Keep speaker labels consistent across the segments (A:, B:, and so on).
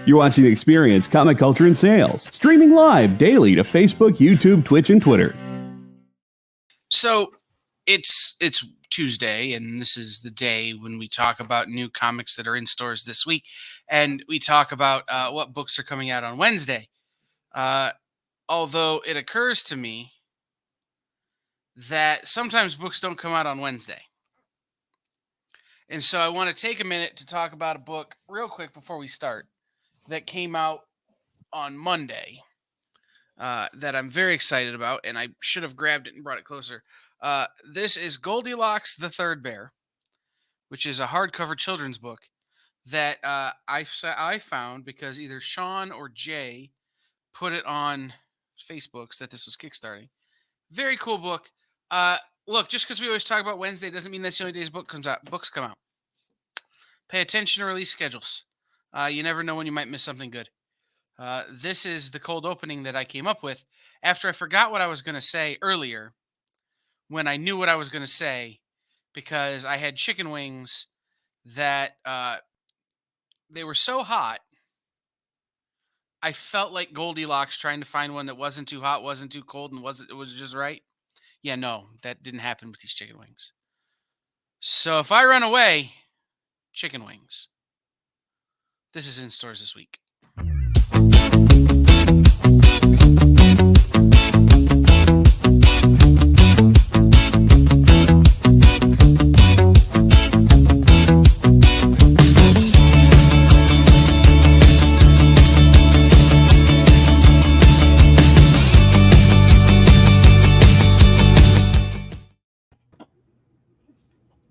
A: You're watching The Experience, Comic Culture and Sales, streaming live daily to Facebook, YouTube, Twitch, and Twitter.
B: So it's Tuesday, and this is the day when we talk about new comics that are in stores this week, and we talk about what books are coming out on Wednesday. Although it occurs to me that sometimes books don't come out on Wednesday. And so I want to take a minute to talk about a book real quick before we start that came out on Monday that I'm very excited about, and I should have grabbed it and brought it closer. This is Goldilocks the Third Bear, which is a hardcover children's book that I found because either Sean or Jay put it on Facebook that this was kickstarting. Very cool book. Look, just because we always talk about Wednesday doesn't mean that's the only days books come out. Pay attention to release schedules. You never know when you might miss something good. This is the cold opening that I came up with after I forgot what I was going to say earlier when I knew what I was going to say because I had chicken wings that they were so hot, I felt like Goldilocks trying to find one that wasn't too hot, wasn't too cold, and it was just right. Yeah, no, that didn't happen with these chicken wings. So if I run away, chicken wings. This is in stores this week.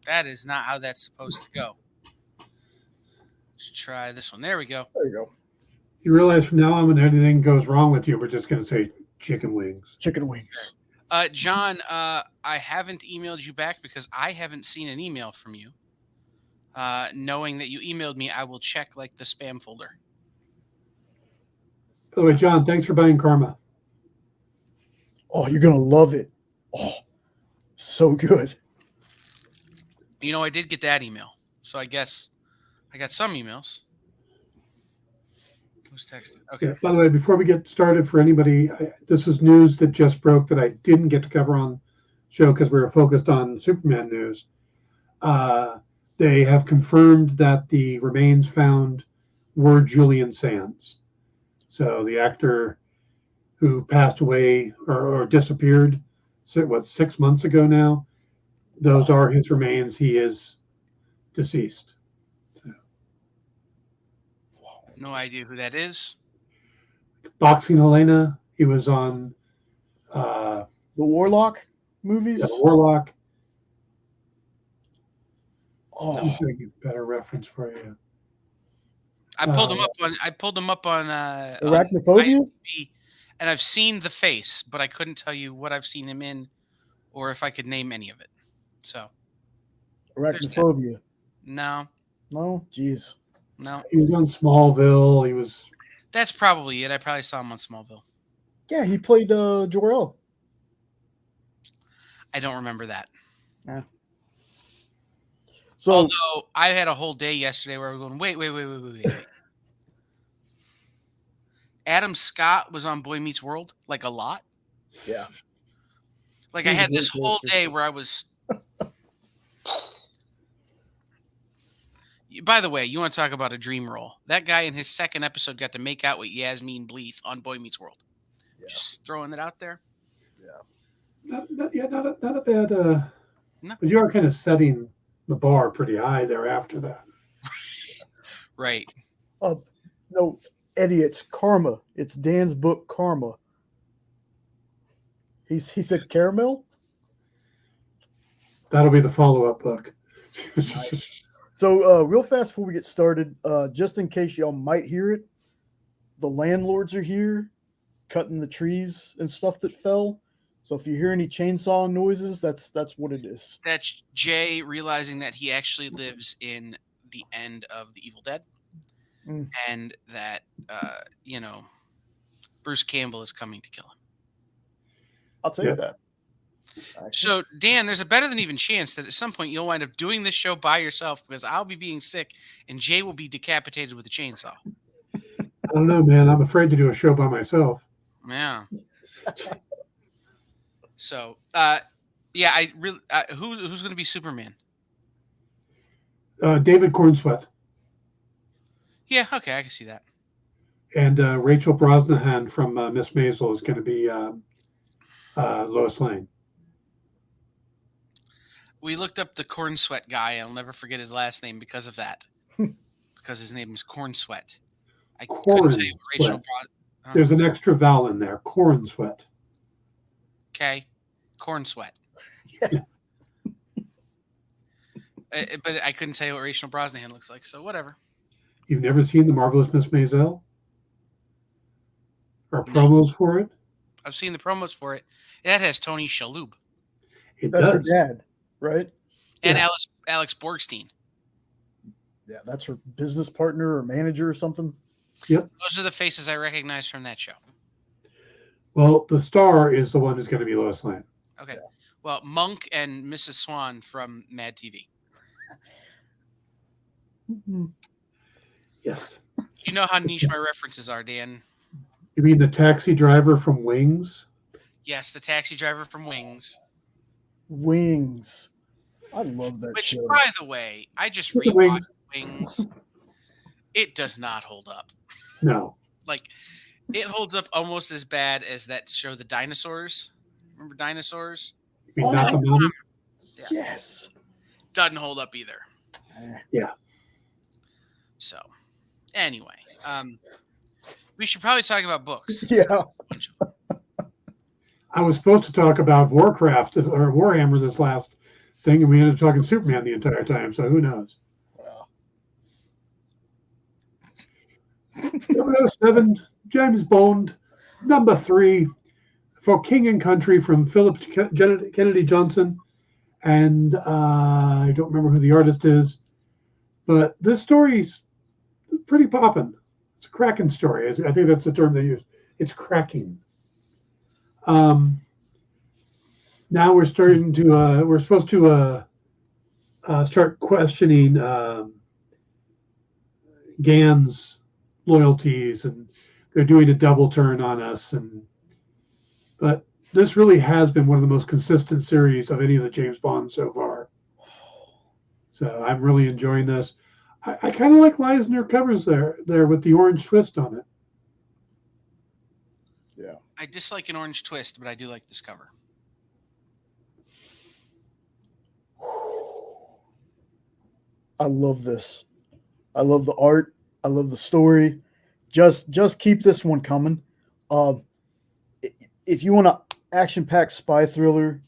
B: That is not how that's supposed to go. Let's try this one. There we go.
C: There you go.
D: You realize from now on, when anything goes wrong with you, we're just going to say chicken wings.
C: Chicken wings.
B: John, I haven't emailed you back because I haven't seen an email from you. Knowing that you emailed me, I will check like the spam folder.
D: By the way, John, thanks for buying Karma.
C: Oh, you're going to love it. Oh, so good.
B: You know, I did get that email. So I guess I got some emails. Who's texting? Okay.
D: Yeah, by the way, before we get started, for anybody, this is news that just broke that I didn't get to cover on the show because we were focused on Superman news. They have confirmed that the remains found were Julian Sands. So the actor who passed away or disappeared, 6 months ago now, those are his remains. He is deceased. So.
B: No idea who that is.
D: Boxing Helena. He was on
C: the Warlock movies.
D: Yeah, the Warlock.
C: Oh,
D: I'm just gonna get a better reference for you.
B: I pulled him up on
C: Arachnophobia,
B: IMDb, and I've seen the face, but I couldn't tell you what I've seen him in, or if I could name any of it. So,
C: Arachnophobia.
B: No.
C: Jeez.
B: No.
D: He was on Smallville. He was.
B: That's probably it. I probably saw him on Smallville.
C: Yeah, he played Jor-El.
B: I don't remember that.
C: Yeah. So,
B: although I had a whole day yesterday where we were going, wait. Adam Scott was on Boy Meets World, like a lot.
C: Yeah.
B: Like I had this whole day where I was. By the way, you want to talk about a dream role? That guy in his second episode got to make out with Yasmin Bleeth on Boy Meets World. Yeah. Just throwing it out there.
C: Yeah.
D: Not a bad.
B: No.
D: But you are kind of setting the bar pretty high there after that.
B: Right.
C: No, Eddie, it's Karma. It's Dan's book, Karma. He said caramel?
D: That'll be the follow-up book.
C: Nice. So real fast before we get started, just in case y'all might hear it, the landlords are here cutting the trees and stuff that fell. So if you hear any chainsaw noises, that's what it is.
B: That's Jay realizing that he actually lives in the end of The Evil Dead. And that, Bruce Campbell is coming to kill him.
C: I'll tell you that.
B: So, Dan, there's a better than even chance that at some point you'll wind up doing this show by yourself because I'll be being sick and Jay will be decapitated with a chainsaw.
D: I don't know, man. I'm afraid to do a show by myself.
B: Yeah. So, yeah, I really who's going to be Superman?
D: David Cornsweet
B: Yeah, okay, I can see that.
D: and Rachel Brosnahan from Miss Maisel is going to be Lois Lane.
B: We looked up the Corn Sweat guy, and I'll never forget his last name because of that. Because his name is Corn Sweat. I couldn't tell you what Rachel brought.
D: There's an extra vowel in there. Cornsweet.
B: Okay, Corn Sweat. But I couldn't tell you what Rachel Brosnahan looks like, so whatever.
D: You've never seen The Marvelous Miss Maisel? Or promos for it?
B: I've seen the promos for it. That has Tony Shalhoub.
C: That's her dad, right?
B: And Alex Borgstein.
C: Yeah, that's her business partner or manager or something.
D: Yep.
B: Those are the faces I recognize from that show.
D: Well, the star is the one who's going to be Lois Lane.
B: Okay. Yeah. Well, Monk and Mrs. Swan from Mad TV.
D: Yes.
B: You know how niche my references are, Dan.
D: You mean the taxi driver from Wings?
B: Yes, the taxi driver from Wings.
C: Wings. I love that show.
B: Which, by the way, I just rewatched Wings. It does not hold up.
D: No.
B: Like, it holds up almost as bad as that show, The Dinosaurs. Remember Dinosaurs?
D: You mean not the Money?
B: Yeah.
C: Yes.
B: Doesn't hold up either.
D: Yeah.
B: So, anyway, we should probably talk about books.
C: Yeah.
D: I was supposed to talk about Warcraft or Warhammer this last thing, and we ended up talking Superman the entire time, so who knows? Wow. 007, James Bond, number 3, for King and Country from Philip Kennedy Johnson. And I don't remember who the artist is, but this story's pretty poppin'. It's a cracking story. I think that's the term they use. It's cracking. Now we're starting to, we're supposed to start questioning Gan's loyalties, and they're doing a double turn on us. But this really has been one of the most consistent series of any of the James Bonds so far. So I'm really enjoying this. I kind of like Leisner covers there with the orange twist on it.
C: Yeah.
B: I dislike an orange twist, but I do like this cover.
C: I love this. I love the art. I love the story. Just keep this one coming. If you want an action-packed spy thriller,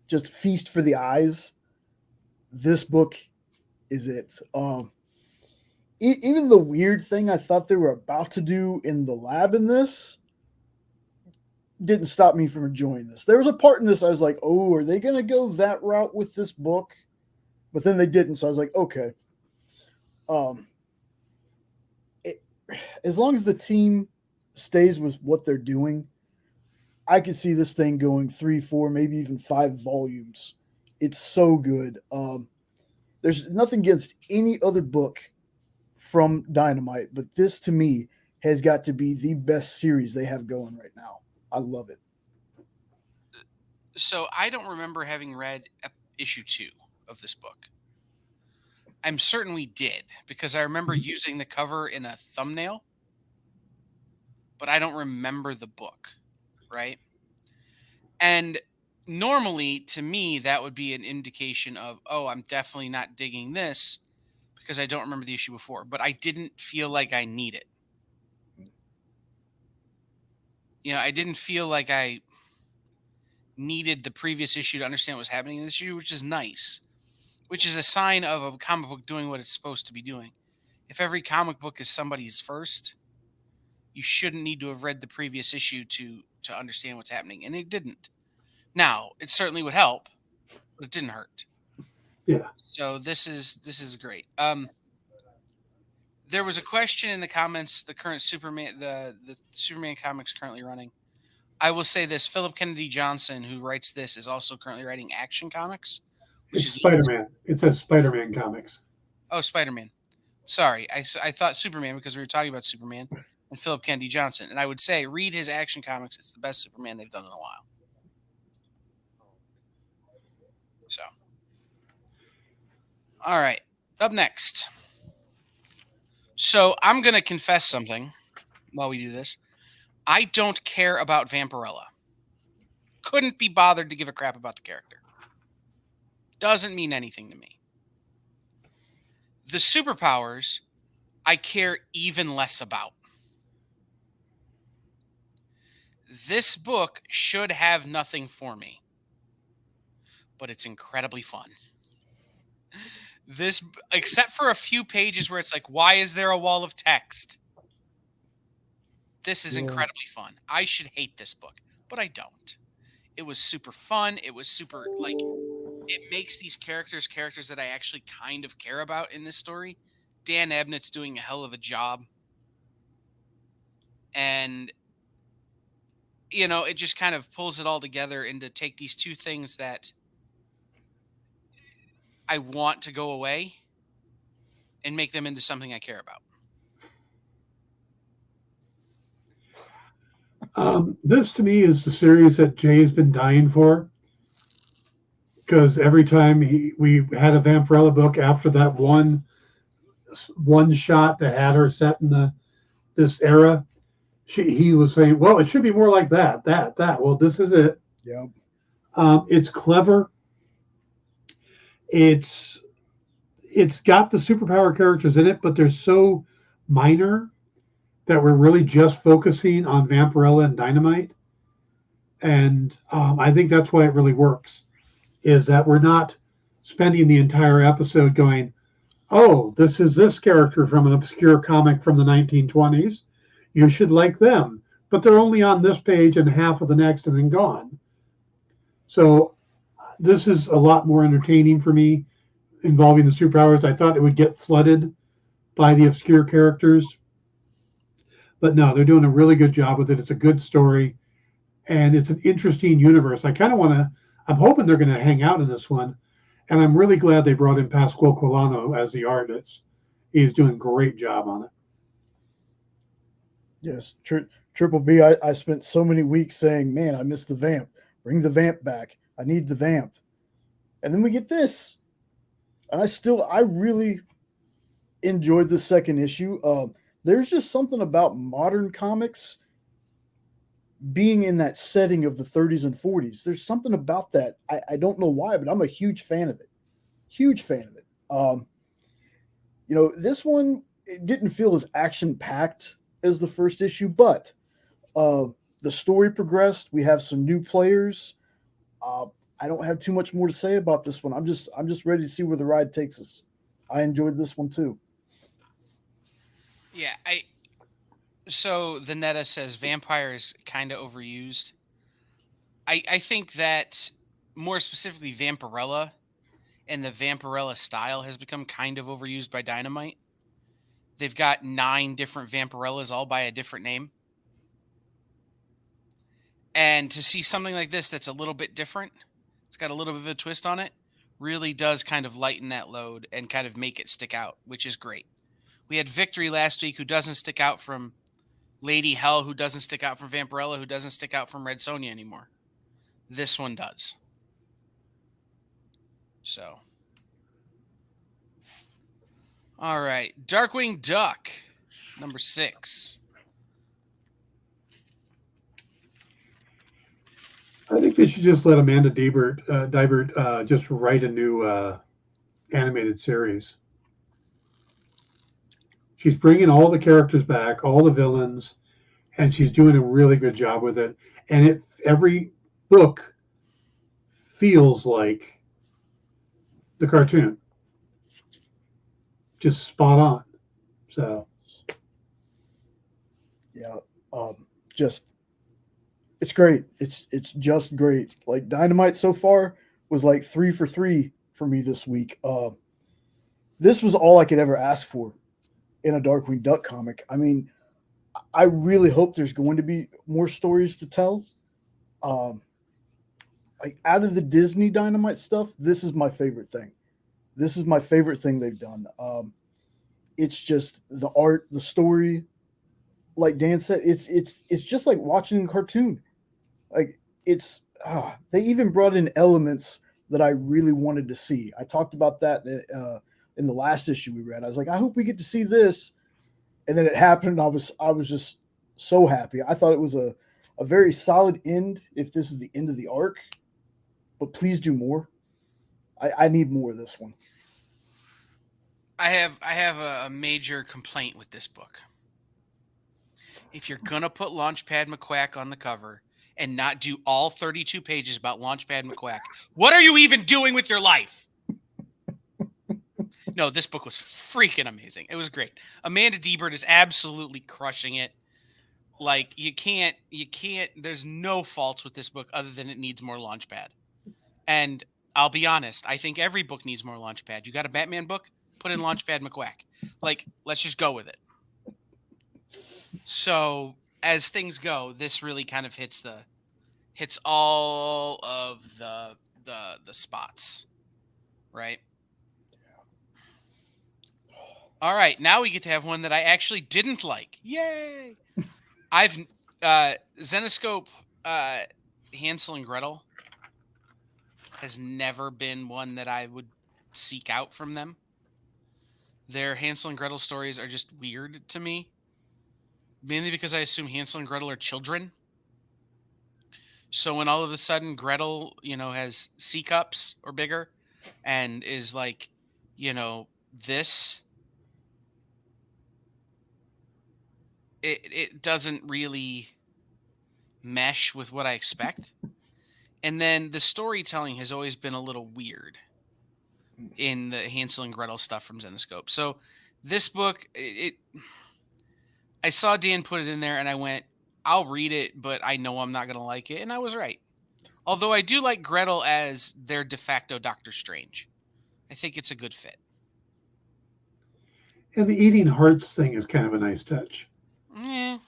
C: just feast for the eyes, this book is it. Even the weird thing I thought they were about to do in the lab in this didn't stop me from enjoying this. There was a part in this I was like, oh, are they going to go that route with this book? But then they didn't, so I was like, okay. As long as the team stays with what they're doing, I could see this thing going 3, 4, maybe even 5 volumes. It's so good. There's nothing against any other book from Dynamite, but this to me has got to be the best series they have going right now. I love it.
B: So I don't remember having read issue 2 of this book. I'm certain we did, because I remember using the cover in a thumbnail, but I don't remember the book, right? And normally, to me, that would be an indication of, oh, I'm definitely not digging this because I don't remember the issue before, but I didn't feel like I need it. You know, I didn't feel like I needed the previous issue to understand what was happening in this issue, which is nice, which is a sign of a comic book doing what it's supposed to be doing. If every comic book is somebody's first, you shouldn't need to have read the previous issue to understand what's happening, and it didn't. Now, it certainly would help, but it didn't hurt.
D: Yeah.
B: So this is great. There was a question in the comments, the current Superman, the Superman comics currently running. I will say this, Philip Kennedy Johnson, who writes this, is also currently writing Action Comics.
D: It's Spider-Man. It says Spider-Man Comics.
B: Oh, Spider-Man. Sorry, I thought Superman because we were talking about Superman. and Philip Kennedy Johnson. And I would say, read his Action Comics. It's the best Superman they've done in a while. So, all right. Up next. So I'm going to confess something while we do this. I don't care about Vampirella. Couldn't be bothered to give a crap about the character. Doesn't mean anything to me. The superpowers, I care even less about. This book should have nothing for me, but it's incredibly fun. This, except for a few pages where it's like, why is there a wall of text? This is incredibly fun. I should hate this book, but I don't. It was super fun. It was super, like, it makes these characters that I actually kind of care about in this story. Dan Abnett's doing a hell of a job. And, you know, it just kind of pulls it all together and to take these two things that I want to go away and make them into something I care about.
D: This to me is the series that Jay's been dying for, because every time we had a Vampirella book after that one shot that had her set in this era, he was saying, well, it should be more like that. Well, this is it.
C: Yeah.
D: It's clever. It's got the superpower characters in it, but they're so minor that we're really just focusing on Vampirella and Dynamite. And I think that's why it really works, is that we're not spending the entire episode going, oh, this is this character from an obscure comic from the 1920s. You should like them. But they're only on this page and half of the next and then gone. So this is a lot more entertaining for me involving the superpowers. I thought it would get flooded by the obscure characters. But no, they're doing a really good job with it. It's a good story. And it's an interesting universe. I'm hoping they're going to hang out in this one. And I'm really glad they brought in Pasquale Colano as the artist. He's doing a great job on it.
C: Yes. Triple B, I spent so many weeks saying, man, I miss the Vamp. Bring the Vamp back. I need the Vamp. And then we get this. And I really enjoyed the second issue. There's just something about modern comics being in that setting of the 30s and 40s. There's something about that. I don't know why, but I'm a huge fan of it. Huge fan of it. This one, it didn't feel as action-packed as the first issue, but the story progressed. We have some new players. I don't have too much more to say about this one. I'm just ready to see where the ride takes us. I enjoyed this one too.
B: Yeah, so the Netta says vampire is kind of overused. I think that more specifically Vampirella and the Vampirella style has become kind of overused by Dynamite. They've got 9 different Vampirellas all by a different name. And to see something like this that's a little bit different, it's got a little bit of a twist on it, really does kind of lighten that load and kind of make it stick out, which is great. We had Victory last week, who doesn't stick out from Lady Hell, who doesn't stick out from Vampirella, who doesn't stick out from Red Sonja anymore. This one does. So. All right. Darkwing Duck, number 6.
D: I think they should just let Amanda Dibert just write a new animated series. She's bringing all the characters back, all the villains, and she's doing a really good job with it. And every book feels like the cartoon. Just spot on. So,
C: yeah, it's great. It's just great. Like Dynamite so far was like 3 for 3 for me this week. This was all I could ever ask for in a Darkwing Duck comic. I mean, I really hope there's going to be more stories to tell. Like out of the Disney Dynamite stuff, this is my favorite thing. This is my favorite thing they've done. It's just the art, the story, like Dan said, it's just like watching a cartoon. Like they even brought in elements that I really wanted to see. I talked about that in the last issue we read. I was like, I hope we get to see this, and then it happened. And I was just so happy. I thought it was a very solid end. If this is the end of the arc, but please do more. I need more of this one.
B: I have a major complaint with this book. If you're gonna put Launchpad McQuack on the cover and not do all 32 pages about Launchpad McQuack, what are you even doing with your life? No, this book was freaking amazing. It was great. Amanda Deibert is absolutely crushing it. Like you can't. There's no faults with this book other than it needs more Launchpad. And I'll be honest, I think every book needs more Launchpad. You got a Batman book? Put in Launchpad McQuack. Like, let's just go with it. So as things go, this really kind of hits all of the spots, right? All right, now we get to have one that I actually didn't like. Yay! I've Zenescope Hansel and Gretel has never been one that I would seek out from them. Their Hansel and Gretel stories are just weird to me. Mainly because I assume Hansel and Gretel are children. So when all of a sudden Gretel, has C cups or bigger and is like, this, it doesn't really mesh with what I expect. And then the storytelling has always been a little weird in the Hansel and Gretel stuff from Zenescope. So this book, I saw Dan put it in there and I went, I'll read it, but I know I'm not going to like it. And I was right. Although I do like Gretel as their de facto Doctor Strange. I think it's a good fit.
D: And the eating hearts thing is kind of a nice touch.
B: Eh.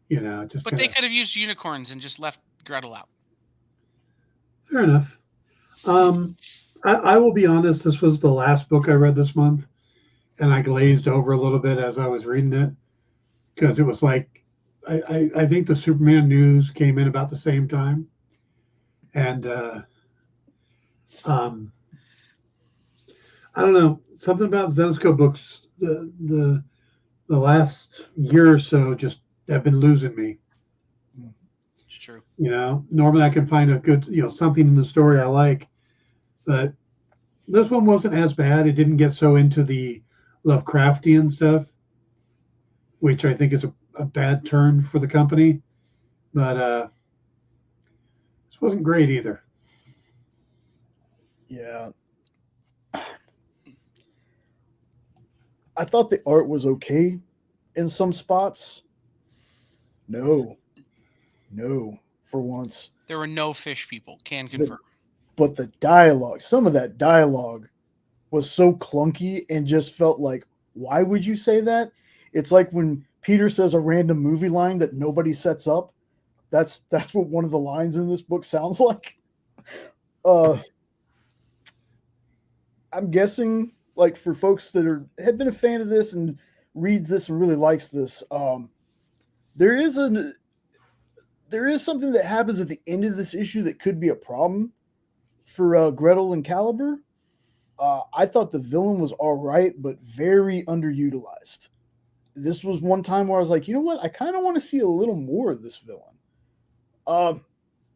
D: Just.
B: But they could have used unicorns and just left Gretel out.
D: Fair enough. I will be honest, this was the last book I read this month, and I glazed over a little bit as I was reading it, because it was like, I think the Superman news came in about the same time. And I don't know, something about Zenescope books, the last year or so just have been losing me.
B: It's true.
D: Normally I can find a good, something in the story I like, but this one wasn't as bad. It didn't get so into the Lovecraftian stuff, which I think is a bad turn for the company. But this wasn't great either.
C: Yeah. I thought the art was okay in some spots. No, for once.
B: There were no fish people. Can confirm.
C: But the dialogue, some of that dialogue was so clunky and just felt like, why would you say that? It's like when Peter says a random movie line that nobody sets up. That's what one of the lines in this book sounds like. I'm guessing, like, for folks that have been a fan of this and reads this and really likes this, there is something that happens at the end of this issue that could be a problem for Gretel and Caliber. I thought the villain was all right, but very underutilized. This was one time where I was like, you know what? I kind of want to see a little more of this villain.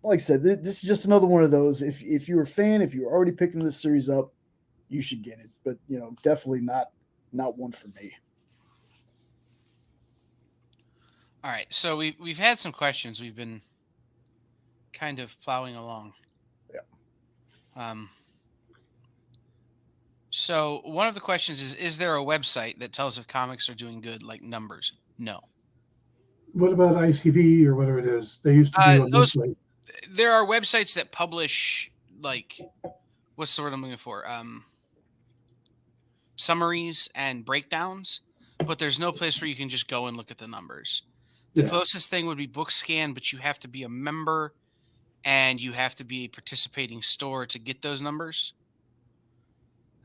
C: Like I said, this is just another one of those. If you're a fan, if you're already picking this series up, you should get it. But definitely not one for me.
B: All right, so we've had some questions. We've been kind of plowing along.
C: Yeah.
B: So one of the questions is there a website that tells if comics are doing good, like numbers? No.
D: What about ICV or whatever it is? They used to be on
B: those.
D: this.
B: There are websites that publish, like, what's the word I'm looking for? Summaries and breakdowns, but there's no place where you can just go and look at the numbers. The closest thing would be BookScan, but you have to be a member and you have to be a participating store to get those numbers.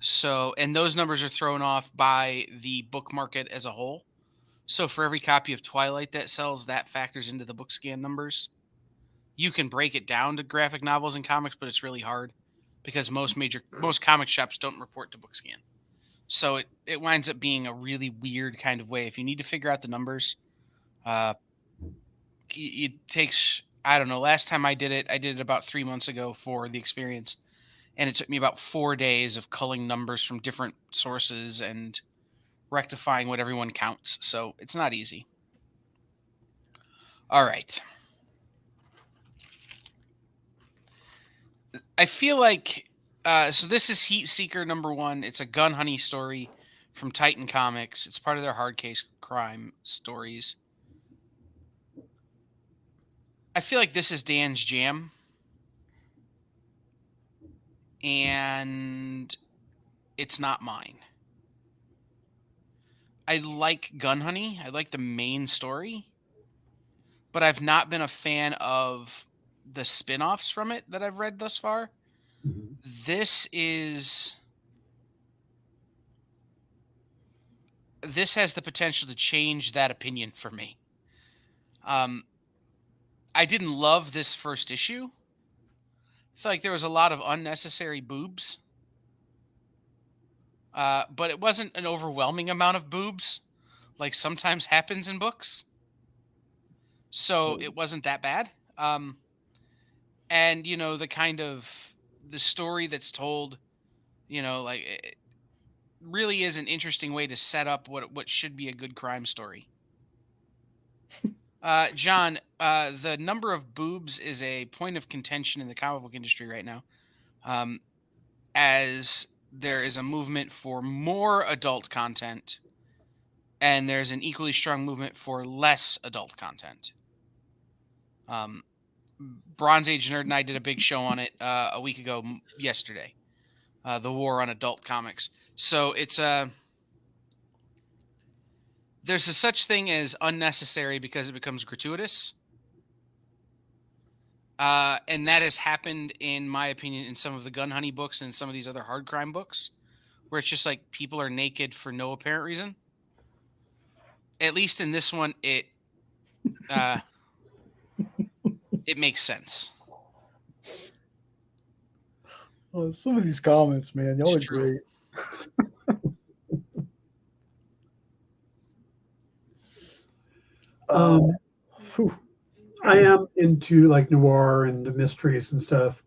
B: So, and those numbers are thrown off by the book market as a whole. So for every copy of Twilight that sells, that factors into the book scan numbers. You can break it down to graphic novels and comics, but it's really hard because most comic shops don't report to book scan. So it winds up being a really weird kind of way. If you need to figure out the numbers, it takes, I don't know, last time I did it about 3 months ago for the experience. And it took me about 4 days of culling numbers from different sources and rectifying what everyone counts. So it's not easy. All right. I feel like, so this is Heatseeker #1. It's a gun honey story from Titan Comics. It's part of their hard case crime stories. I feel like this is Dan's jam. And it's not mine. I like Gun Honey. I like the main story. But I've not been a fan of the spin-offs from it that I've read thus far.
D: Mm-hmm.
B: This has the potential to change that opinion for me. I didn't love this first issue. I feel like there was a lot of unnecessary boobs. But it wasn't an overwhelming amount of boobs, like sometimes happens in books. So it wasn't that bad. And, you know, the story that's told, you know, like, it really is an interesting way to set up what should be a good crime story. John, the number of boobs is a point of contention in the comic book industry right now, as there is a movement for more adult content, and there's an equally strong movement for less adult content. Bronze Age Nerd and I did a big show on it a week ago yesterday, the war on adult comics. So it's there's a such thing as unnecessary because it becomes gratuitous. And that has happened, in my opinion, in some of the Gun Honey books and some of these other hard crime books, where it's just like people are naked for no apparent reason. At least in this one, it makes sense.
C: Oh, some of these comments, man, y'all
B: It's
C: are
B: true.
C: great. Whew.
D: I am into like noir and mysteries and stuff.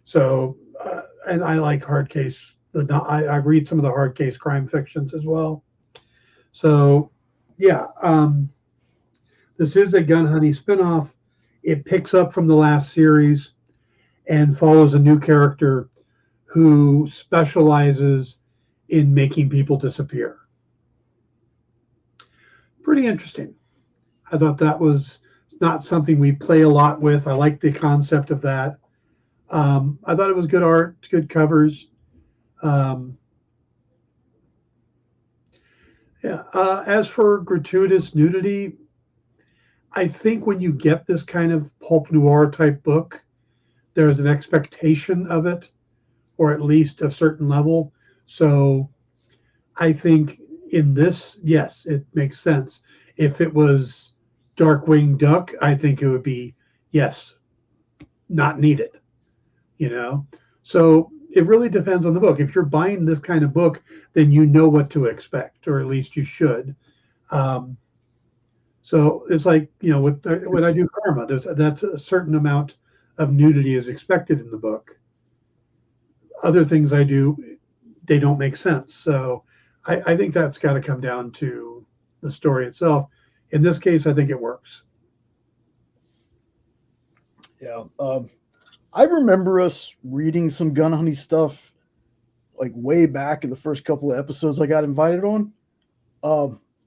D: So, and I like hard case. I read some of the hard case crime fictions as well. So, yeah, this is a Gun Honey spinoff. It picks up from the last series and follows a new character who specializes in making people disappear. Pretty interesting. I thought that was not something we play a lot with. I like the concept of that. I thought it was good art, good covers. As for gratuitous nudity, I think when you get this kind of pulp noir type book, there's an expectation of it, or at least a certain level. So I think in this, yes, it makes sense. If it was Darkwing Duck, I think it would be, yes, not needed, you know? So it really depends on the book. If you're buying this kind of book, then you know what to expect, or at least you should. So it's like, you know, when I do Karma, that's a certain amount of nudity is expected in the book. Other things I do, they don't make sense. So I think that's got to come down to the story itself. In this case, I think it works.
C: Yeah. I remember us reading some Gun Honey stuff like way back in the first couple of episodes I got invited on.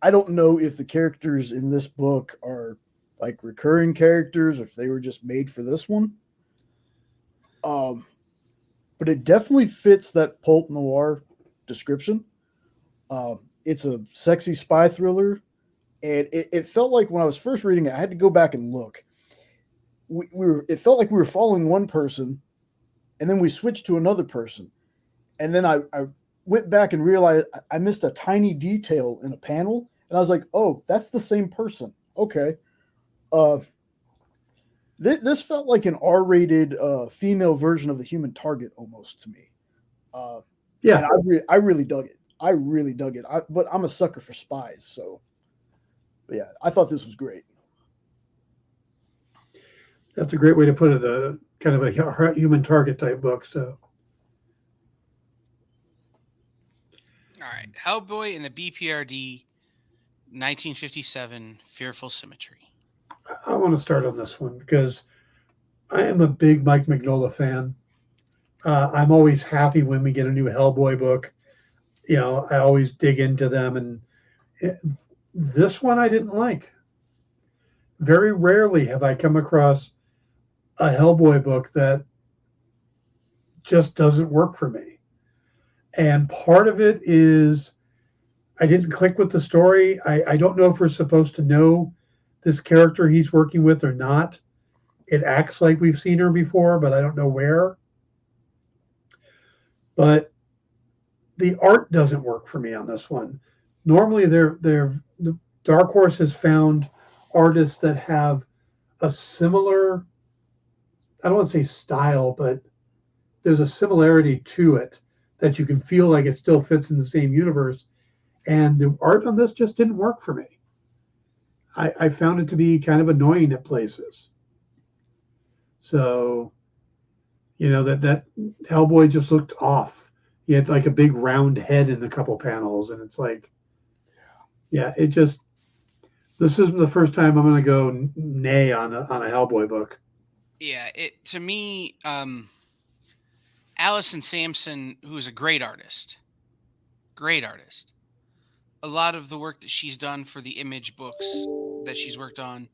C: I don't know if the characters in this book are like recurring characters or if they were just made for this one. But it definitely fits that pulp noir description. It's a sexy spy thriller, and it felt like when I was first reading it, I had to go back and look. It felt like we were following one person, and then we switched to another person, and then I went back and realized I missed a tiny detail in a panel, and I was like, oh, that's the same person. Okay. Uh, this felt like an R-rated female version of the Human Target almost to me.
D: Yeah,
C: And I really dug it. I really dug it. But I'm a sucker for spies, so but yeah, I thought this was great.
D: that's a great way to put it. A kind of a Human Target type book. So
B: All right. Hellboy and the BPRD 1957 Fearful Symmetry.
D: I want to start on this one because I am a big Mike Mignola fan. I'm always happy when we get a new Hellboy book. You know, I always dig into them, and this one I didn't like. Very rarely have I come across a Hellboy book that just doesn't work for me. And part of it is I didn't click with the story. I don't know if we're supposed to know this character he's working with or not. It acts like we've seen her before, but I don't know where. But the art doesn't work for me on this one. Normally, the Dark Horse has found artists that have a similar, I don't want to say style, but there's a similarity to it that you can feel like it still fits in the same universe. And the art on this just didn't work for me. I found it to be kind of annoying at places. So, you know, that Hellboy just looked off. He had like a big round head in a couple panels, and it's like, yeah, it just, this isn't the first time I'm going to go nay on a Hellboy book.
B: Yeah, it to me, Allison Sampson, who is a great artist. A lot of the work that she's done for the Image books that she's worked on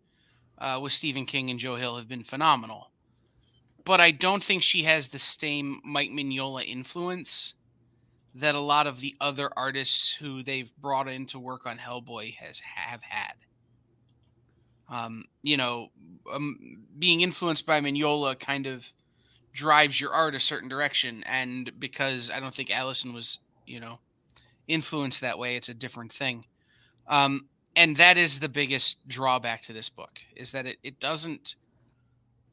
B: with Stephen King and Joe Hill have been phenomenal. But I don't think she has the same Mike Mignola influence that a lot of the other artists who they've brought in to work on Hellboy have had. Being influenced by Mignola kind of drives your art a certain direction, and because I don't think Allison was, influenced that way, it's a different thing. And that is the biggest drawback to this book, is that it doesn't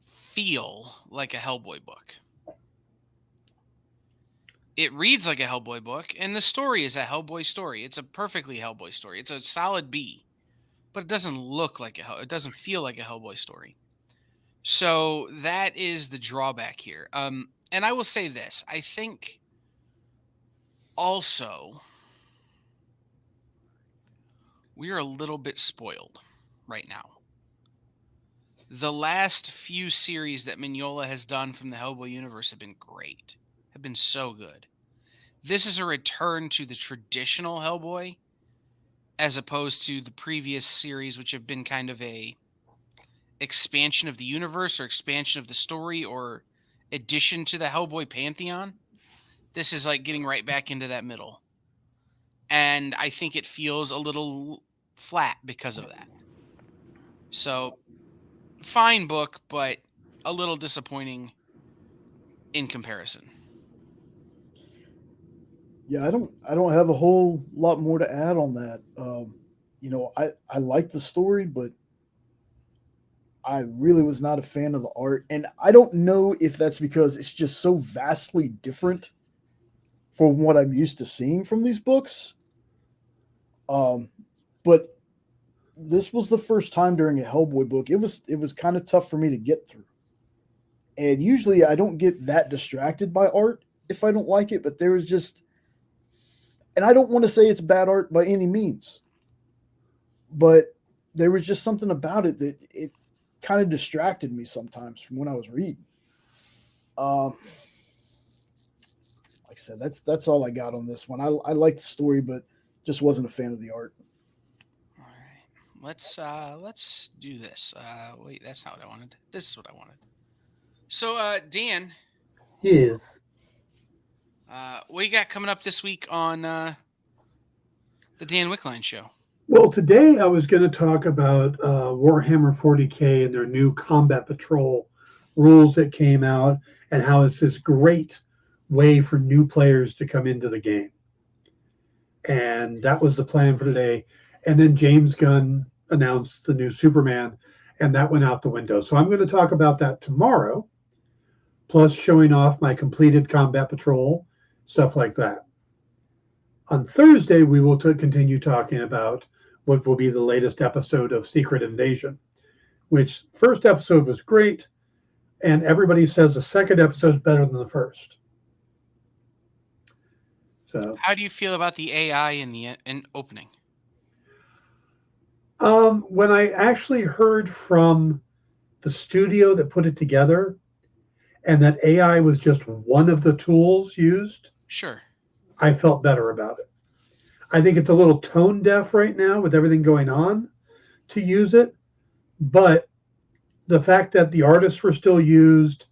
B: feel like a Hellboy book. It reads like a Hellboy book, and the story is a Hellboy story. It's a perfectly Hellboy story. It's a solid B, but it doesn't look like it doesn't feel like a Hellboy story. So that is the drawback here. And I will say this. I think also we're a little bit spoiled right now. The last few series that Mignola has done from the Hellboy universe have been great. Have been so good. This is a return to the traditional Hellboy as opposed to the previous series, which have been kind of a expansion of the universe or expansion of the story or addition to the Hellboy pantheon. This is like getting right back into that middle. And I think it feels a little flat because of that. So, fine book, but a little disappointing in comparison.
C: Yeah, I don't have a whole lot more to add on that. I like the story, but I really was not a fan of the art, and I don't know if that's because it's just so vastly different from what I'm used to seeing from these books. But this was the first time during a Hellboy book. It was kind of tough for me to get through. And usually I don't get that distracted by art if I don't like it, but there was just, and I don't want to say it's bad art by any means, but there was just something about it that it kind of distracted me sometimes from when I was reading. Like I said, that's all I got on this one. I liked the story, but just wasn't a fan of the art.
B: All right, let's do this. Wait, that's not what I wanted. This is what I wanted. So, Dan,
D: Yes.
B: what you got coming up this week on the Dan Wickline show?
D: Well, today I was going to talk about Warhammer 40K and their new Combat Patrol rules that came out and how it's this great way for new players to come into the game. And that was the plan for today. And then James Gunn announced the new Superman, and that went out the window. So I'm going to talk about that tomorrow, plus showing off my completed Combat Patrol, stuff like that. On Thursday, we will continue talking about what will be the latest episode of Secret Invasion, which first episode was great, and everybody says the second episode is better than the first. So,
B: how do you feel about the AI in the opening?
D: When I actually heard from the studio that put it together, and that AI was just one of the tools used,
B: sure,
D: I felt better about it. I think it's a little tone deaf right now with everything going on to use it, but the fact that the artists were still used,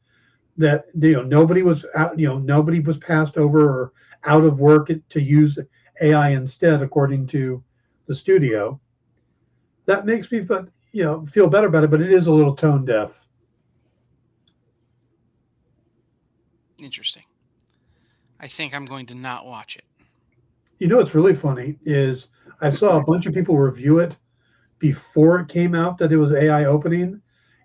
D: that nobody was out, nobody was passed over or out of work to use AI instead, according to the studio, that makes me feel better about it. But it is a little tone deaf.
B: Interesting. I think I'm going to not watch it.
D: What's really funny is I saw a bunch of people review it before it came out that it was AI opening,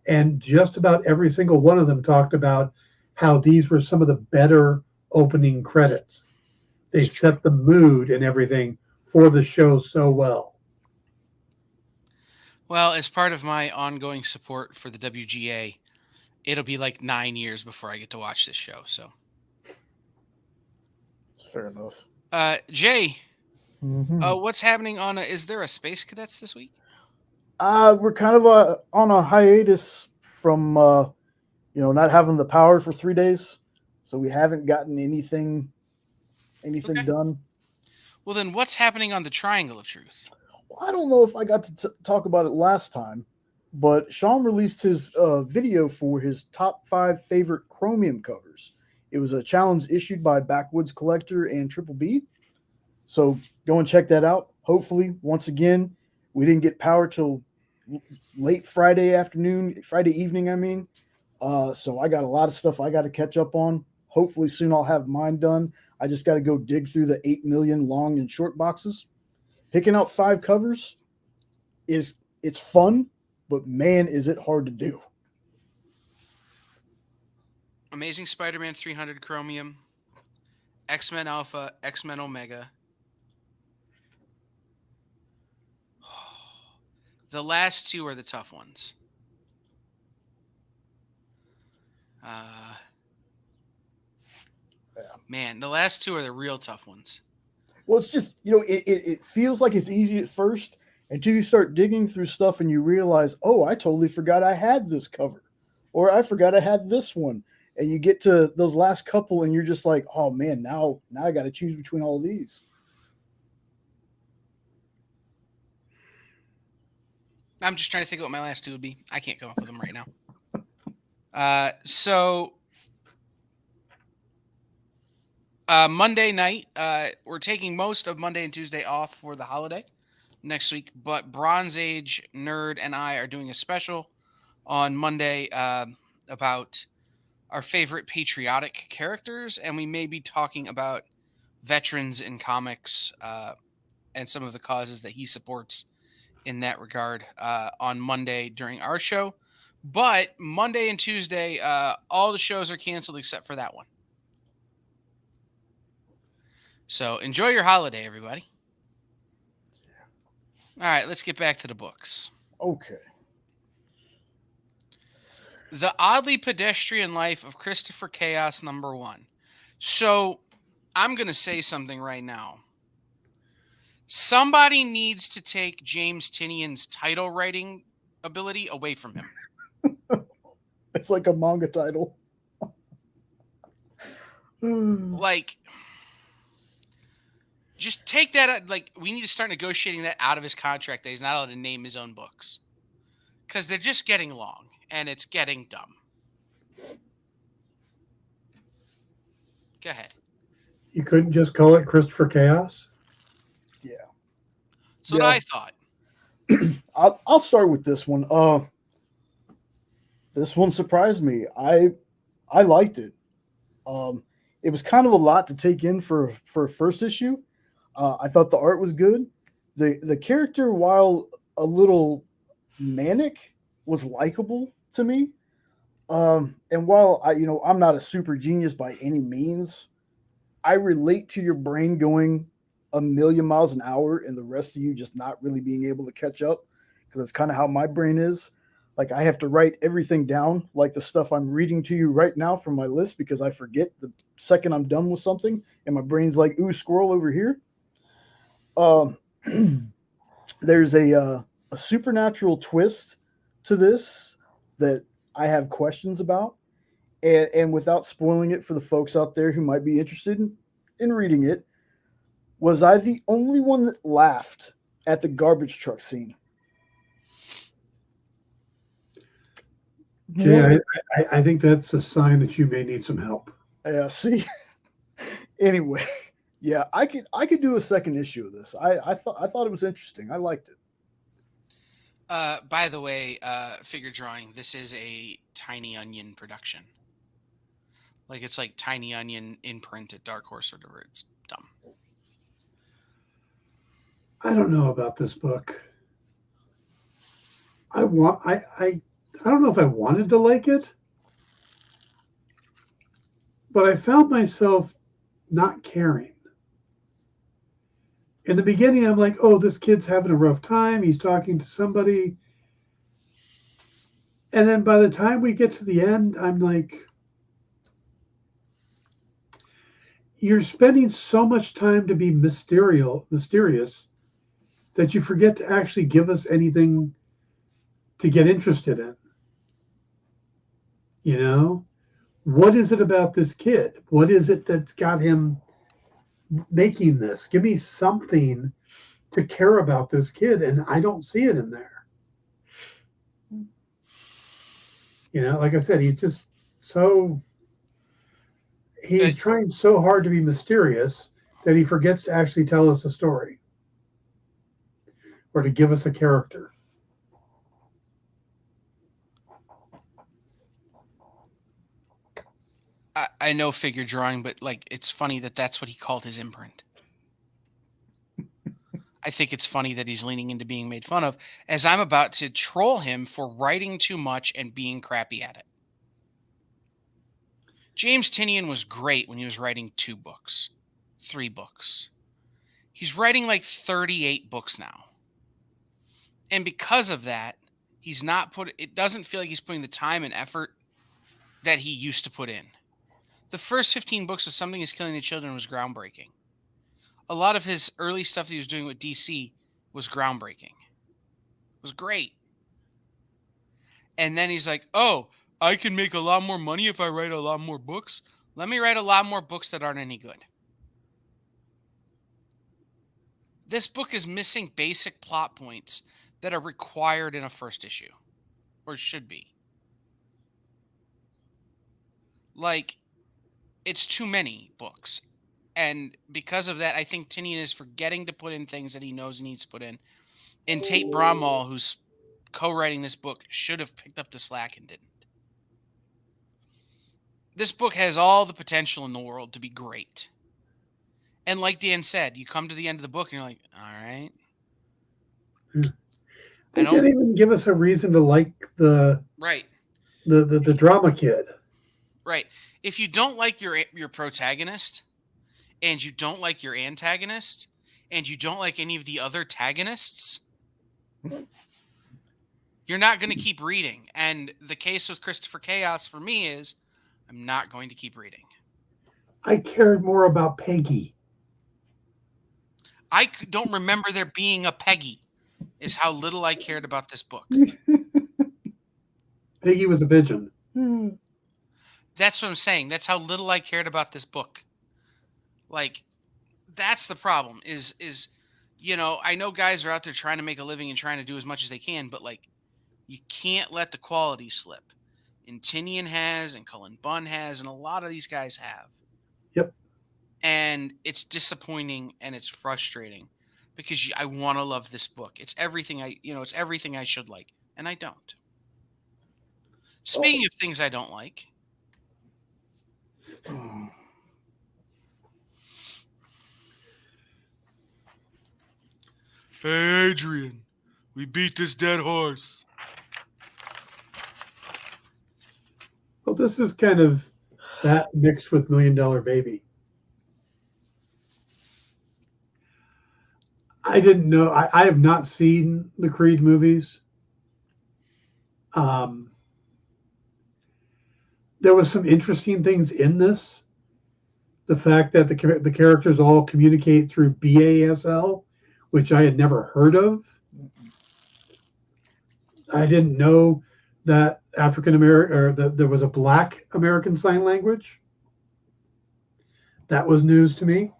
D: and just about every single one of them talked about how these were some of the better opening credits. They set the mood and everything for the show so well.
B: Well, as part of my ongoing support for the WGA, it'll be like 9 years before I get to watch this show. So,
C: Fair enough.
B: Jay,
C: Mm-hmm.
B: what's happening on? Is there a Space Cadets this week?
C: We're kind of on a hiatus from not having the power for 3 days, so we haven't gotten anything
B: Okay.
C: done.
B: Well, then what's happening on the Triangle of Truth?
C: Well, I don't know if I got to talk about it last time, but Sean released his video for his top 5 favorite Chromium covers. It was a challenge issued by Backwoods Collector and Triple B. So go and check that out. Hopefully, once again, we didn't get power till late Friday evening, I mean. So I got a lot of stuff I got to catch up on. Hopefully soon I'll have mine done. I just got to go dig through the 8 million long and short boxes. Picking out 5 covers it's fun, but man, is it hard to do.
B: Amazing Spider-Man 300 Chromium, X-Men Alpha, X-Men Omega. The last 2 are the tough ones. Man, the last 2 are the real tough ones.
C: Well, it's just, it feels like it's easy at first until you start digging through stuff and you realize, oh, I totally forgot I had this cover, or I forgot I had this one. And you get to those last couple and you're just like, oh man, now I got to choose between all of these.
B: I'm just trying to think of what my last 2 would be. I can't come up with them right now. So Monday night, we're taking most of Monday and Tuesday off for the holiday next week, but Bronze Age Nerd and I are doing a special on Monday about our favorite patriotic characters, and we may be talking about veterans in comics and some of the causes that he supports in that regard on Monday during our show. But Monday and Tuesday, all the shows are canceled except for that one. So enjoy your holiday, everybody. All right, let's get back to the books.
C: Okay.
B: The Oddly Pedestrian Life of Christopher Chaos #1. So I'm going to say something right now. Somebody needs to take James Tinian's title writing ability away from him.
C: It's like a manga title.
B: Like, just take that. Like, we need to start negotiating that out of his contract that he's not allowed to name his own books. Because they're just getting long. And it's getting dumb. Go ahead.
D: You couldn't just call it Christopher Chaos?
C: Yeah.
B: That's what I thought.
C: I'll start with this one. This one surprised me. I liked it. It was kind of a lot to take in for a first issue. I thought the art was good. the character, while a little manic, was likable to me. And while I'm not a super genius by any means, I relate to your brain going a million miles an hour and the rest of you just not really being able to catch up, because that's kind of how my brain is. Like, I have to write everything down, like the stuff I'm reading to you right now from my list, because I forget the second I'm done with something, and my brain's like, ooh, squirrel over here. Um, there's a supernatural twist to this that I have questions about, and without spoiling it for the folks out there who might be interested in reading it, was I the only one that laughed at the garbage truck scene?
D: Jay, I think that's a sign that you may need some help.
C: Yeah, see. Anyway, yeah, I could do a second issue of this. I thought it was interesting. I liked it.
B: By the way, figure drawing, this is a Tiny Onion production. Like, it's like Tiny Onion imprint at Dark Horse or whatever. It's dumb.
D: I don't know about this book. I don't know if I wanted to like it, but I found myself not caring. In the beginning, I'm like, oh, this kid's having a rough time. He's talking to somebody. And then by the time we get to the end, I'm like, you're spending so much time to be mysterious that you forget to actually give us anything to get interested in. You know, what is it about this kid? What is it that's got him making this? Give me something to care about this kid, and I don't see it in there. You know, like I said, he's trying so hard to be mysterious that he forgets to actually tell us a story or to give us a character.
B: I know figure drawing, but like, it's funny that that's what he called his imprint. I think it's funny that he's leaning into being made fun of, as I'm about to troll him for writing too much and being crappy at it. James Tynion was great when he was writing 2 books, 3 books. He's writing like 38 books now. And because of that, it doesn't feel like he's putting the time and effort that he used to put in. The first 15 books of Something is Killing the Children was groundbreaking. A lot of his early stuff that he was doing with DC was groundbreaking. It was great. And then he's like, oh, I can make a lot more money if I write a lot more books. Let me write a lot more books that aren't any good. This book is missing basic plot points that are required in a first issue, or should be. Like, it's too many books. And because of that, I think Tynion is forgetting to put in things that he knows he needs to put in. And Tate Bromwell, who's co-writing this book, should have picked up the slack and didn't. This book has all the potential in the world to be great. And like Dan said, you come to the end of the book and you're like, all right.
D: They didn't even give us a reason to like the drama kid.
B: Right. If you don't like your protagonist, and you don't like your antagonist, and you don't like any of the other antagonists, you're not going to keep reading. And the case with Christopher Chaos for me is, I'm not going to keep reading.
D: I cared more about Peggy.
B: I don't remember there being a Peggy, is how little I cared about this book.
D: Peggy was a pigeon.
B: That's what I'm saying. That's how little I cared about this book. Like, that's the problem is, I know guys are out there trying to make a living and trying to do as much as they can, but like, you can't let the quality slip. And Tynion has, and Cullen Bunn has, and a lot of these guys have.
D: Yep.
B: And it's disappointing and it's frustrating because I want to love this book. It's everything I should like, and I don't. Speaking of things I don't like. Hey, Adrian, we beat this dead horse.
D: Well, this is kind of that mixed with $1 Million Baby. I didn't know. I have not seen the Creed movies. There was some interesting things in this. The fact that the characters all communicate through BASL, which I had never heard of. I didn't know that African American or that there was a Black American Sign Language. That was news to me.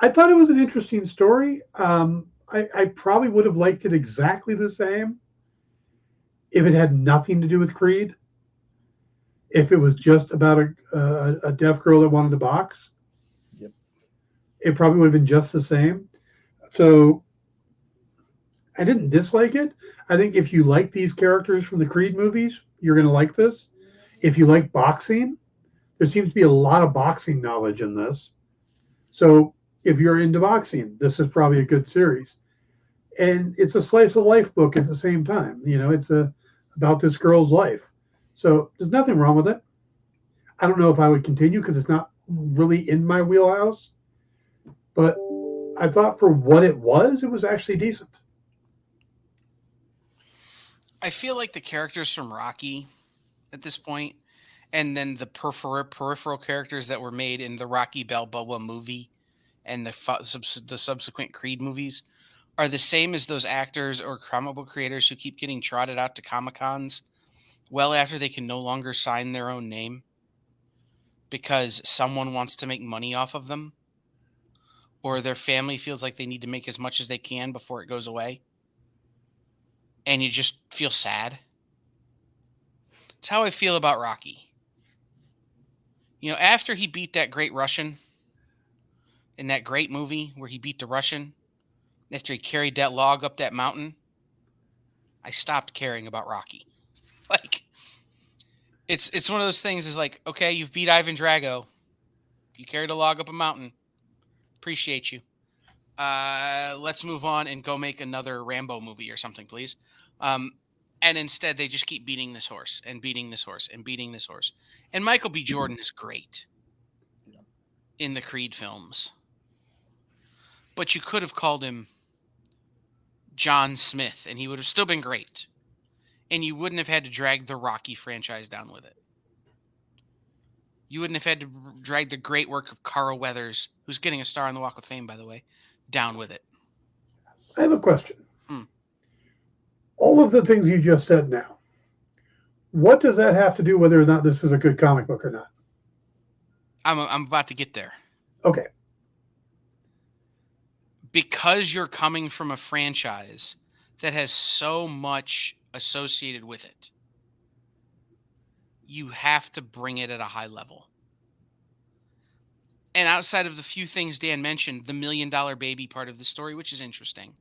D: I thought it was an interesting story. I probably would have liked it exactly the same if it had nothing to do with Creed. If it was just about a deaf girl that wanted a box,
C: Yep.
D: It probably would have been just the same. So I didn't dislike it. I think if you like these characters from the Creed movies, you're going to like this. If you like boxing, there seems to be a lot of boxing knowledge in this. So if you're into boxing, this is probably a good series. And it's a slice of life book at the same time. It's about this girl's life. So there's nothing wrong with it. I don't know if I would continue because it's not really in my wheelhouse. But I thought for what it was actually decent.
B: I feel like the characters from Rocky at this point, and then the peripheral characters that were made in the Rocky Balboa movie and the subsequent Creed movies are the same as those actors or comic book creators who keep getting trotted out to Comic-Cons well after they can no longer sign their own name because someone wants to make money off of them, or their family feels like they need to make as much as they can before it goes away. And you just feel sad. It's how I feel about Rocky. After he beat that great Russian in that great movie where he beat the Russian, after he carried that log up that mountain, I stopped caring about Rocky. Like, it's one of those things is like, okay, you've beat Ivan Drago. You carried a log up a mountain. Appreciate you. Let's move on and go make another Rambo movie or something, please. And instead, they just keep beating this horse and beating this horse and beating this horse. And Michael B. Jordan is great in the Creed films. But you could have called him John Smith, and he would have still been great. And you wouldn't have had to drag the Rocky franchise down with it. You wouldn't have had to drag the great work of Carl Weathers, who's getting a star on the Walk of Fame, by the way, down with it.
D: I have a question. All of the things you just said now, what does that have to do whether or not this is a good comic book or not?
B: I'm about to get there.
D: Okay.
B: Because you're coming from a franchise that has so much associated with it, you have to bring it at a high level. And outside of the few things Dan mentioned, the $1 Million Baby part of the story, which is interesting,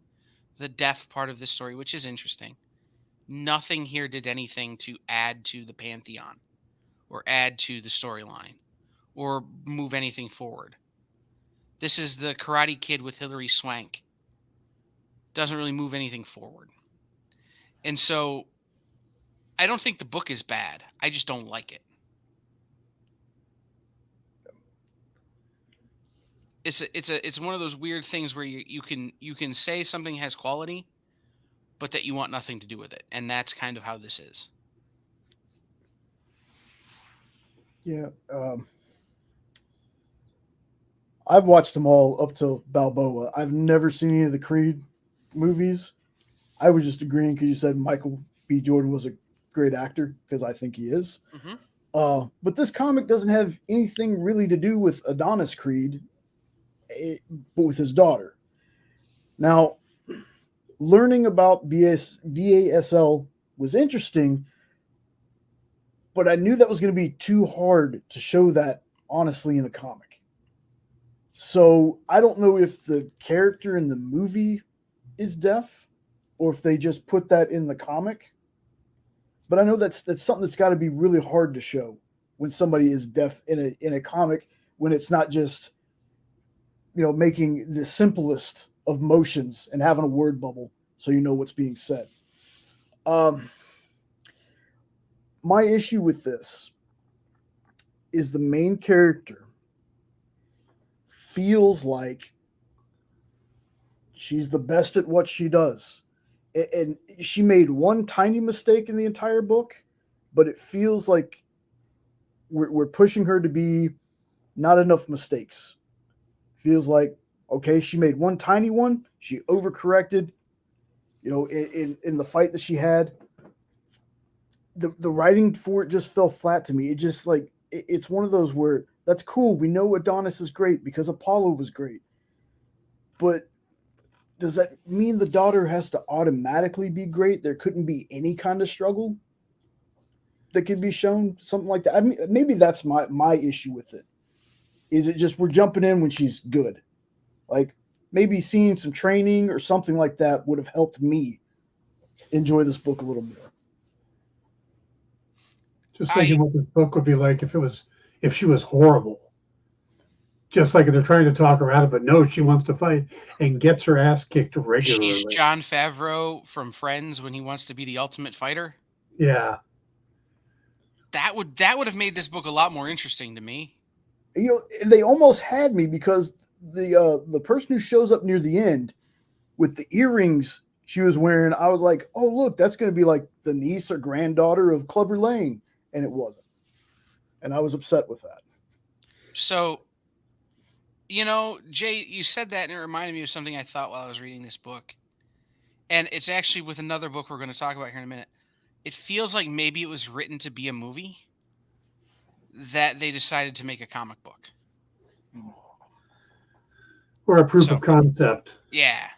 B: the deaf part of the story, which is interesting, nothing here did anything to add to the pantheon or add to the storyline or move anything forward. This is the Karate Kid with Hilary Swank. Doesn't really move anything forward. And so I don't think the book is bad. I just don't like it. It's one of those weird things where you can say something has quality, but that you want nothing to do with it. And that's kind of how this is.
C: Yeah. I've watched them all up to Balboa. I've never seen any of the Creed movies. I was just agreeing because you said Michael B. Jordan was a great actor, because I think he is.
B: Mm-hmm.
C: But this comic doesn't have anything really to do with Adonis Creed, but with his daughter. Now, learning about BASL was interesting, but I knew that was going to be too hard to show that honestly in a comic. So I don't know if the character in the movie is deaf or if they just put that in the comic. But I know that's something that's got to be really hard to show when somebody is deaf in a comic, when it's not just making the simplest of motions and having a word bubble so you know what's being said. My issue with this is the main character feels like she's the best at what she does. And she made one tiny mistake in the entire book, but it feels like we're pushing her to be not enough mistakes. Feels like, okay, she made one tiny one. She overcorrected, in the fight that she had. The writing for it just fell flat to me. It just like, it's one of those where that's cool. We know Adonis is great because Apollo was great. But does that mean the daughter has to automatically be great? There couldn't be any kind of struggle that could be shown, something like that. I mean, maybe that's my issue with it. Is it just we're jumping in when she's good? Like maybe seeing some training or something like that would have helped me enjoy this book a little more.
D: Just thinking what this book would be like if she was horrible. Just like they're trying to talk her out of it. No, she wants to fight and gets her ass kicked regularly.
B: She's Jon Favreau from Friends when he wants to be the ultimate fighter.
D: Yeah.
B: That would have made this book a lot more interesting to me.
C: They almost had me because the person who shows up near the end with the earrings she was wearing, I was like, oh, look, that's going to be like the niece or granddaughter of Clubber Lang. And it wasn't. And I was upset with that.
B: So, Jay, you said that and it reminded me of something I thought while I was reading this book. And it's actually with another book we're going to talk about here in a minute. It feels like maybe it was written to be a movie that they decided to make a comic book.
D: Or a proof of concept.
B: Yeah.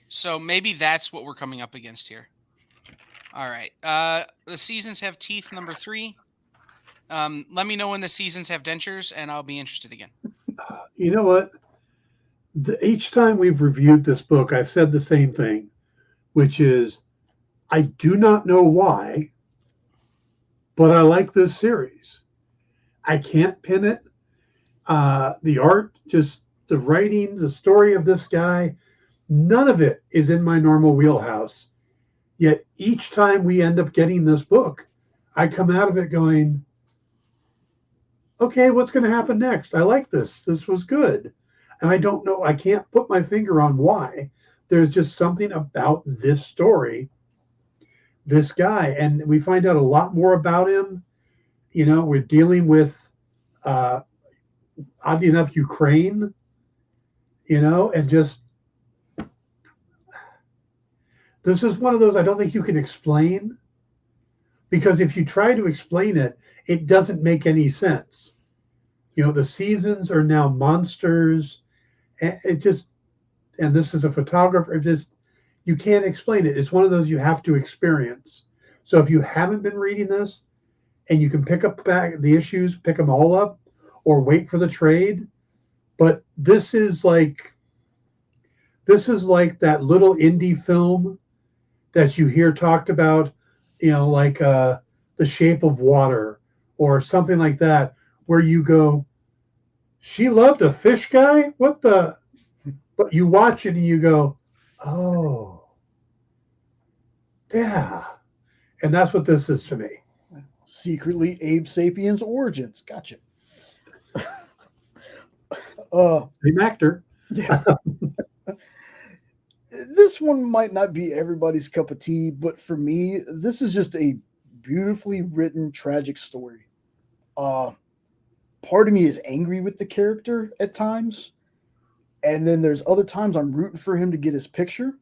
B: So maybe that's what we're coming up against here. All right. The seasons have teeth, number 3. Let me know when the seasons have dentures, and I'll be interested again.
D: You know what? Each time we've reviewed this book, I've said the same thing, which is I do not know why, but I like this series. I can't pin it. The art, just the writing, the story of this guy, none of it is in my normal wheelhouse. Yet each time we end up getting this book, I come out of it going, okay, what's going to happen next? I like this. This was good. And I don't know. I can't put my finger on why. There's just something about this story, this guy. And we find out a lot more about him. We're dealing with, oddly enough, Ukraine, and just, this is one of those I don't think you can explain, because if you try to explain it, it doesn't make any sense. The seasons are now monsters. And this is a photographer, you can't explain it. It's one of those you have to experience. So if you haven't been reading this and you can pick up back the issues, pick them all up, or wait for the trade. But this is like that little indie film that you hear talked about, like The Shape of Water or something like that, where you go, she loved a fish guy? What the? But you watch it and you go, oh, yeah. And that's what this is to me.
C: Secretly Abe Sapien's origins. Gotcha.
D: Same actor.
C: Yeah. This one might not be everybody's cup of tea, but for me, this is just a beautifully written, tragic story. Part of me is angry with the character at times, and then there's other times I'm rooting for him to get his picture.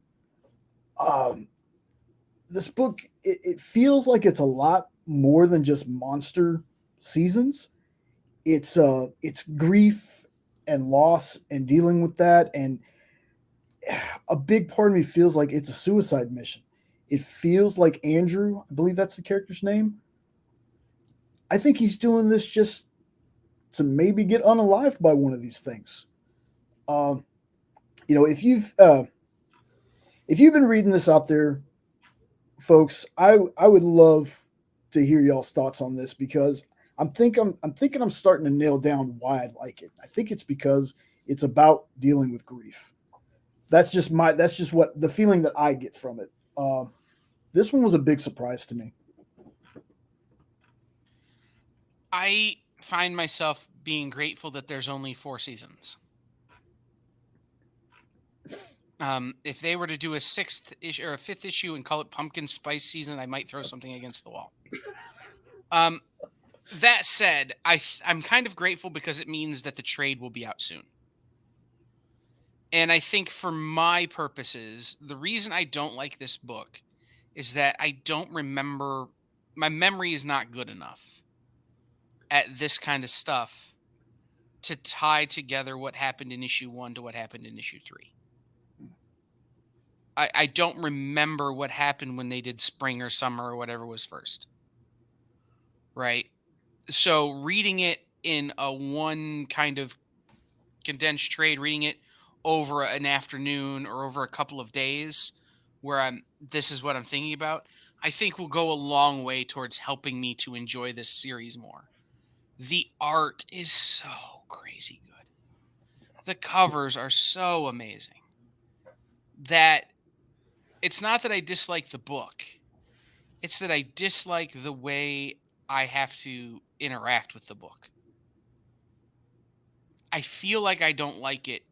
C: This book, it feels like it's a lot more than just monster seasons. It's grief and loss and dealing with that, and a big part of me feels like it's a suicide mission. It feels like Andrew, I believe that's the character's name. I think he's doing this just to maybe get unalived by one of these things. If you've been reading this out there, folks, I would love to hear y'all's thoughts on this, because I'm thinking I'm starting to nail down why I like it. I think it's because It's about dealing with grief. That's just what the feeling that I get from it. This one was a big surprise to me.
B: I find myself being grateful that there's only 4 seasons. If they were to do a 6th issue or a 5th issue and call it Pumpkin Spice Season, I might throw something against the wall. That said, I'm kind of grateful because it means that the trade will be out soon. And I think for my purposes, the reason I don't like this book is that I don't remember, my memory is not good enough at this kind of stuff to tie together what happened in issue 1 to what happened in issue 3. I don't remember what happened when they did spring or summer or whatever was first. Right? So reading it in a one kind of condensed trade, reading it over an afternoon or over a couple of days where this is what I'm thinking about, I think will go a long way towards helping me to enjoy this series more. The art is so crazy good. The covers are so amazing that it's not that I dislike the book. It's that I dislike the way I have to interact with the book. I feel like I don't like it,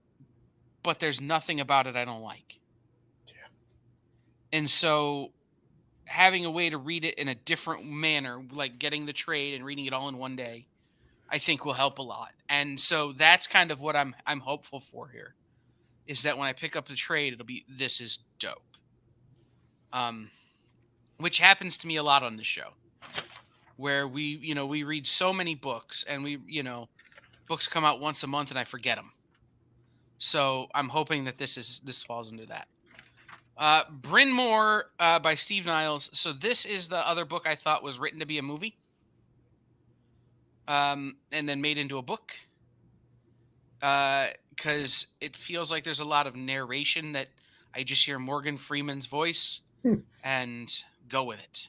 B: but there's nothing about it I don't like.
C: Yeah.
B: And so having a way to read it in a different manner, like getting the trade and reading it all in one day, I think will help a lot. And so that's kind of what I'm hopeful for here, is that when I pick up the trade, it'll be, this is dope. Which happens to me a lot on this show, where we read so many books and books come out once a month and I forget them. So I'm hoping that this falls into that. Bryn Mawr by Steve Niles. So this is the other book I thought was written to be a movie, and then made into a book. Because it feels like there's a lot of narration that I just hear Morgan Freeman's voice and go with it.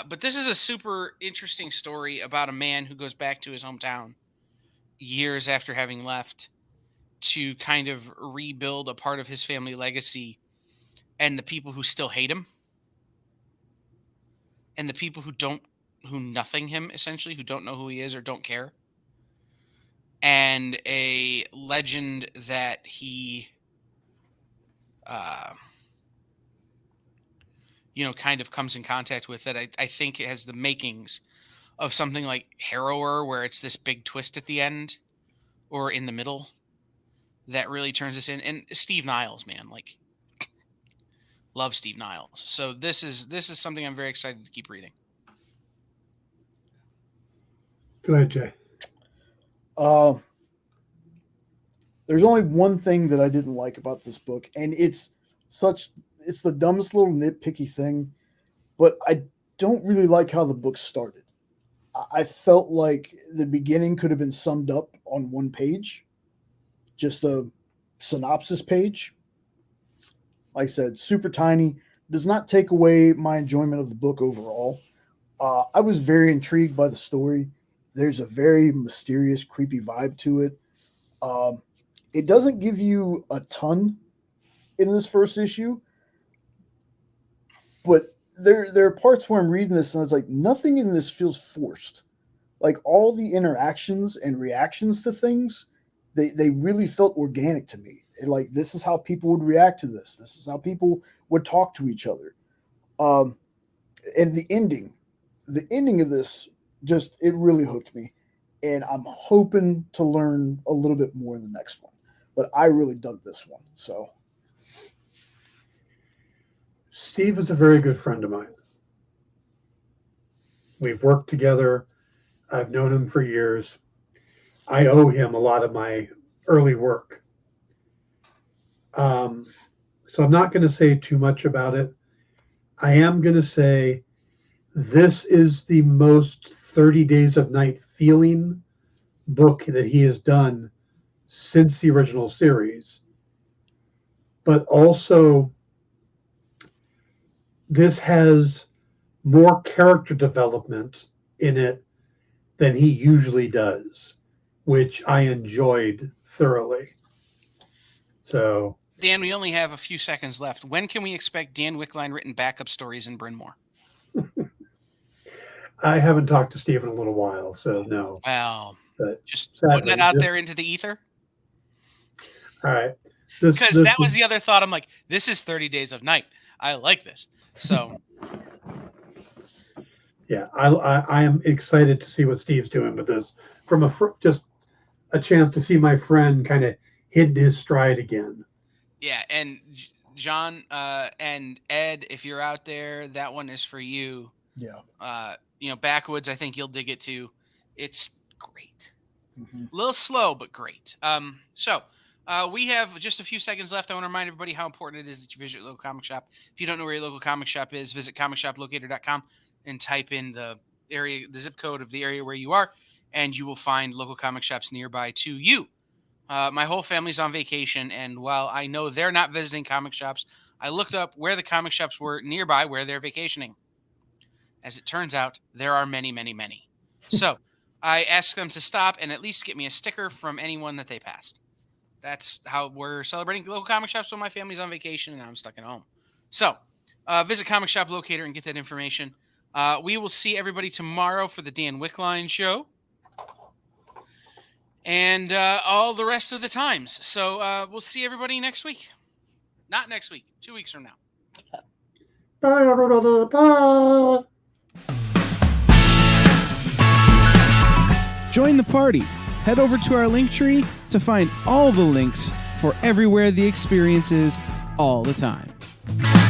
B: But this is a super interesting story about a man who goes back to his hometown years after having left to kind of rebuild a part of his family legacy, and the people who still hate him and the people who nothing him, essentially, who don't know who he is or don't care. And a legend that he kind of comes in contact with that I think it has the makings of something like Harrower, where it's this big twist at the end or in the middle that really turns us in. And Steve Niles, man, like, love Steve Niles. So this is something I'm very excited to keep reading.
D: Go ahead, Jay.
C: There's only one thing that I didn't like about this book, and it's the dumbest little nitpicky thing, but I don't really like how the book started. I felt like the beginning could have been summed up on one page, just a synopsis page. Like I said, super tiny, does not take away my enjoyment of the book overall. I was very intrigued by the story. There's a very mysterious, creepy vibe to it. It doesn't give you a ton in this first issue, but there are parts where I'm reading this and I was like, nothing in this feels forced. Like, all the interactions and reactions to things, they really felt organic to me. Like, this is how people would react to this. This is how people would talk to each other. And the ending of this, it really hooked me. And I'm hoping to learn a little bit more in the next one. But I really dug this one. So
D: Steve is a very good friend of mine. We've worked together. I've known him for years. I owe him a lot of my early work. So I'm not going to say too much about it. I am going to say this is the most 30 Days of Night feeling book that he has done since the original series. But also, this has more character development in it than he usually does. which I enjoyed thoroughly. So,
B: Dan, we only have a few seconds left. When can we expect Dan Wickline written backup stories in Bryn Mawr?
D: I haven't talked to Steve in a little while, so no.
B: Well,
D: But
B: just
D: sadly,
B: putting that out there into the ether.
D: All right.
B: Because that was the other thought. I'm like, this is 30 Days of Night. I like this. So,
D: yeah, I am excited to see what Steve's doing with this. From just a chance to see my friend kind of hit his stride again.
B: Yeah, and John and Ed, if you're out there, that one is for you.
C: Yeah.
B: Backwoods, I think you'll dig it too. It's great.
C: Mm-hmm.
B: A little slow, but great. So we have just a few seconds left. I want to remind everybody how important it is that you visit your local comic shop. If you don't know where your local comic shop is, visit comicshoplocator.com and type in the zip code of the area where you are, and you will find local comic shops nearby to you. My whole family's on vacation, and while I know they're not visiting comic shops, I looked up where the comic shops were nearby where they're vacationing. As it turns out, there are many, many, many. So I asked them to stop and at least get me a sticker from anyone that they passed. That's how we're celebrating local comic shops when my family's on vacation and I'm stuck at home. So visit Comic Shop Locator and get that information. We will see everybody tomorrow for the Dan Wickline show. And all the rest of the times. So we'll see everybody next week. Not next week, 2 weeks from now.
D: Bye, everybody. Bye.
E: Join the party. Head over to our link tree to find all the links for everywhere the experience is all the time.